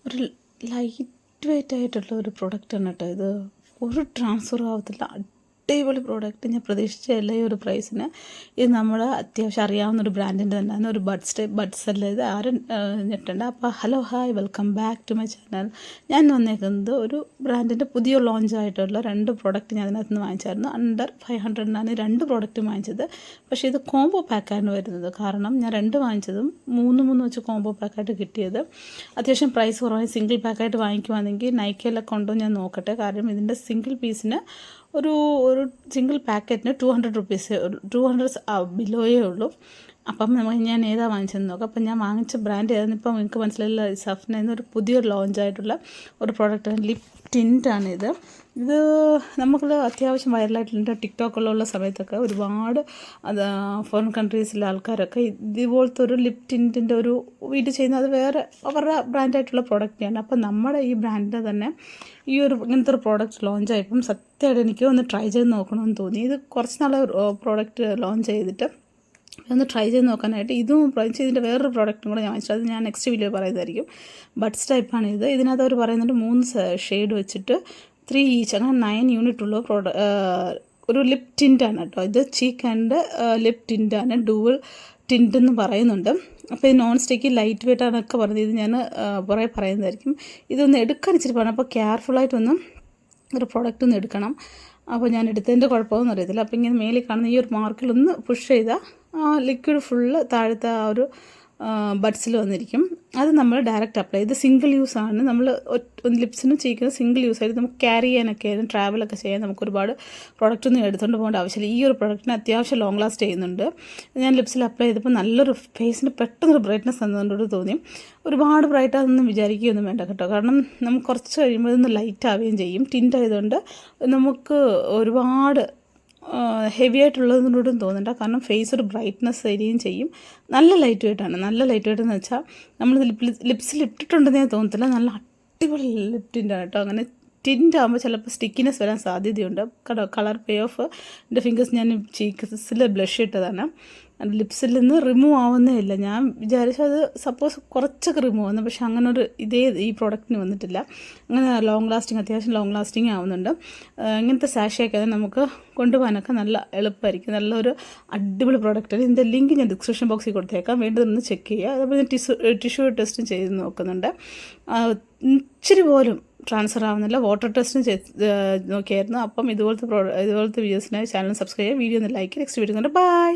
ഒരു light weight ആയിട്ടുള്ള ഒരു പ്രൊഡക്റ്റാണ് കേട്ടോ ഇത്. ഒരു ട്രാൻസ്ഫറും ആവത്തില്ല. അടിപൊളി പ്രോഡക്റ്റ്. ഞാൻ പ്രതീക്ഷിച്ചല്ല ഈ ഒരു പ്രൈസിന്. ഇത് നമ്മൾ അത്യാവശ്യം അറിയാവുന്നൊരു ബ്രാൻഡിൻ്റെ തന്നെയാണ്. ഒരു ബഡ്സ് അല്ല ഇത്. ആരും ഞെട്ടണ്ട. അപ്പോൾ hello hi, welcome back to my channel. ഞാൻ വന്നേക്കുന്നത് ഒരു ബ്രാൻഡിൻ്റെ പുതിയ ലോഞ്ച് ആയിട്ടുള്ള 2 പ്രോഡക്റ്റ് ഞാൻ അതിനകത്ത് നിന്ന് വാങ്ങിച്ചായിരുന്നു. അണ്ടർ 500 2 പ്രോഡക്റ്റ് വാങ്ങിച്ചത്. പക്ഷേ ഇത് കോംബോ പാക്കാണ് വരുന്നത്. കാരണം ഞാൻ 2 വാങ്ങിച്ചതും 3 വെച്ച് കോംബോ പാക്കായിട്ട് കിട്ടിയത്. അത്യാവശ്യം പ്രൈസ് കുറവായി സിംഗിൾ പാക്കായിട്ട് വാങ്ങിക്കുവാണെങ്കിൽ നൈക്കയിലൊക്കെ ഉണ്ടോ ഞാൻ നോക്കട്ടെ. കാരണം ഇതിൻ്റെ സിംഗിൾ പീസിന് ഒരു സിംഗിൾ പാക്കറ്റിന് 200 റുപ്പീസ്, 200 ബിലോയേ ഉള്ളൂ. അപ്പം ഞാൻ ഏതാ വാങ്ങിച്ചതെന്ന് നോക്കാം. അപ്പം ഞാൻ വാങ്ങിച്ച ബ്രാൻഡ് ഏതെന്ന് ഇപ്പം നിങ്ങൾക്ക് മനസ്സിലായില്ല. സഫ്ന എന്നൊരു പുതിയൊരു ലോഞ്ചായിട്ടുള്ള ഒരു പ്രോഡക്റ്റാണ്. ലിപ് ടിൻ്റാണിത്. ഇത് നമുക്ക് അത്യാവശ്യം വൈറലായിട്ടുണ്ട്. ടിക്ടോക്കിലുള്ള സമയത്തൊക്കെ ഒരുപാട് ഫോറിൻ കൺട്രീസിലെ ആൾക്കാരൊക്കെ ഇതുപോലത്തെ ഒരു ലിപ് ടിൻറ്റിൻ്റെ ഒരു വീഡിയോ ചെയ്യുന്നത്. അത് വേറെ അവരുടെ ബ്രാൻഡായിട്ടുള്ള പ്രോഡക്റ്റാണ്. അപ്പം നമ്മുടെ ഈ ബ്രാൻഡിൻ്റെ തന്നെ ഈ ഒരു ഇങ്ങനത്തെ ഒരു പ്രോഡക്റ്റ് ലോഞ്ചായപ്പം സത്യമായിട്ട് എനിക്ക് ഒന്ന് ട്രൈ ചെയ്ത് നോക്കണമെന്ന് തോന്നി. ഇത് കുറച്ച് നാളെ പ്രോഡക്റ്റ് ലോഞ്ച് ചെയ്തിട്ട് ഒന്ന് ട്രൈ ചെയ്ത് നോക്കാനായിട്ട് ഇതും ഇതിൻ്റെ വേറൊരു പ്രോഡക്റ്റും കൂടെ ഞാൻ വാങ്ങിച്ചു. അത് ഞാൻ നെക്സ്റ്റ് വീഡിയോ പറയുന്നതായിരിക്കും. ബഡ്സ് ടൈപ്പാണ് ഇത്. ഇതിനകത്ത് അവർ പറയുന്നുണ്ട് 3 ഷെയ്ഡ് വെച്ചിട്ട് 3 ഈച്ച്, അങ്ങനെ 9 യൂണിറ്റ് ഉള്ള ഒരു ലിപ് ടിൻ്റാണ് കേട്ടോ. ഇത് ചീക്ക് ആൻഡ് ലിപ് ടിൻ്റാണ്. ഡുവൽ ടിൻ്റ് എന്ന് പറയുന്നുണ്ട്. അപ്പോൾ ഇത് നോൺ സ്റ്റിക്കി ലൈറ്റ് വെയിറ്റ് ആണൊക്കെ പറഞ്ഞത്. ഇത് ഞാൻ കുറേ പറയുന്നതായിരിക്കും. ഇതൊന്ന് എടുക്കാൻ ഇച്ചിരി പോകണം. അപ്പോൾ കെയർഫുള്ളായിട്ടൊന്നും ഒരു പ്രോഡക്റ്റ് ഒന്ന് എടുക്കണം. അപ്പോൾ ഞാൻ എടുത്തതിൻ്റെ കുഴപ്പമൊന്നും അറിയത്തില്ല. അപ്പോൾ ഇങ്ങനെ മേലിൽ കാണുന്ന ഈ ഒരു മാർക്കിലൊന്ന് പുഷ് ചെയ്താൽ ലിക്വിഡ് ഫുള്ള് താഴത്തെ ആ ഒരു ബഡ്സിൽ വന്നിരിക്കും. അത് നമ്മൾ ഡയറക്റ്റ് അപ്ലൈ ചെയ്ത് സിംഗിൾ യൂസ് ആണ്. നമ്മൾ ലിപ്സിനും ചീക്കിനും സിംഗിൾ യൂസ് ആയിട്ട് നമുക്ക് ക്യാരി ചെയ്യാനൊക്കെ ആയിരുന്നു, ട്രാവലൊക്കെ ചെയ്യാൻ നമുക്ക് ഒരുപാട് പ്രോഡക്റ്റ് ഒന്നും എടുത്തുകൊണ്ട് പോകേണ്ട ആവശ്യമില്ല. ഈ ഒരു പ്രോഡക്റ്റിന് അത്യാവശ്യം ലോങ് ലാസ്റ്റ് ചെയ്യുന്നുണ്ട്. ഞാൻ ലിപ്സിൽ അപ്ലൈ ചെയ്തപ്പോൾ നല്ലൊരു ഫേസിന് പെട്ടെന്നൊരു ബ്രൈറ്റ്നസ് തന്നുകൊണ്ടൊരു തോന്നി. ഒരുപാട് ബ്രൈറ്റ് അതൊന്നും വിചാരിക്കുകയൊന്നും വേണ്ട കേട്ടോ. കാരണം നമുക്ക് കുറച്ച് കഴിയുമ്പോൾ ഇതൊന്ന് ലൈറ്റ് ആവുകയും ചെയ്യും. ടിൻ്റ് ആയതുകൊണ്ട് നമുക്ക് ഒരുപാട് ഹെവി ആയിട്ടുള്ളതിനോടും തോന്നണ്ട. കാരണം ഫേസ് ഒരു ബ്രൈറ്റ്നസ് തരികയും ചെയ്യും. നല്ല ലൈറ്റ് വെയിറ്റാണ്. നല്ല ലൈറ്റ് വെയിറ്റ് എന്ന് വെച്ചാൽ നമ്മൾ ലിപ്സിൽ ഇട്ടിട്ടുണ്ടെന്നേ തോന്നത്തില്ല. നല്ല അടിപൊളി ലിപ് ടിൻ്റാണ് കേട്ടോ. അങ്ങനെ ടിൻ്റ് ആകുമ്പോൾ ചിലപ്പോൾ സ്റ്റിക്കിനെസ് വരാൻ സാധ്യതയുണ്ട്. കളർ പേ ഓഫ് എൻ്റെ ഫിംഗേഴ്സ് ഞാൻ ചീക്സിൽ ബ്ലഷ് ഇട്ടതാണ്. ലിപ്സിൽ നിന്ന് റിമൂവ് ആവുന്നേ ഇല്ല. ഞാൻ വിചാരിച്ചത് സപ്പോസ് കുറച്ചൊക്കെ റിമൂവ് ആവുന്നു. പക്ഷെ അങ്ങനെ ഒരു ഈ പ്രോഡക്റ്റിന് വന്നിട്ടില്ല. അങ്ങനെ അത്യാവശ്യം ലോങ് ലാസ്റ്റിംഗ് ആവുന്നുണ്ട്. ഇങ്ങനത്തെ സാഷയൊക്കെ നമുക്ക് കൊണ്ടുപോകാനൊക്കെ നല്ല എളുപ്പമായിരിക്കും. നല്ലൊരു അടിപൊളി പ്രോഡക്റ്റാണ്. ഇതിൻ്റെ ലിങ്ക് ഞാൻ ഡിസ്ക്രിപ്ഷൻ ബോക്സിൽ കൊടുത്തേക്കാം. വേണ്ടതൊന്ന് ചെക്ക് ചെയ്യുക. അതേപോലെ ഞാൻ ടിഷ്യൂ ടെസ്റ്റും ചെയ്ത് നോക്കുന്നുണ്ട്. ഇച്ചിരി പോലും ട്രാൻസ്ഫർ ആവുന്നില്ല. വാട്ടർ ടെസ്റ്റും നോക്കിയായിരുന്നു. അപ്പം ഇതുപോലത്തെ വീഡിയോസിനായി ചാനൽ സബ്സ്ക്രൈബ് ചെയ്യുക. വീഡിയോ ഒന്ന് ലൈക്ക്. നെക്സ്റ്റ് വീഡിയോ കണ്ട് ബൈ.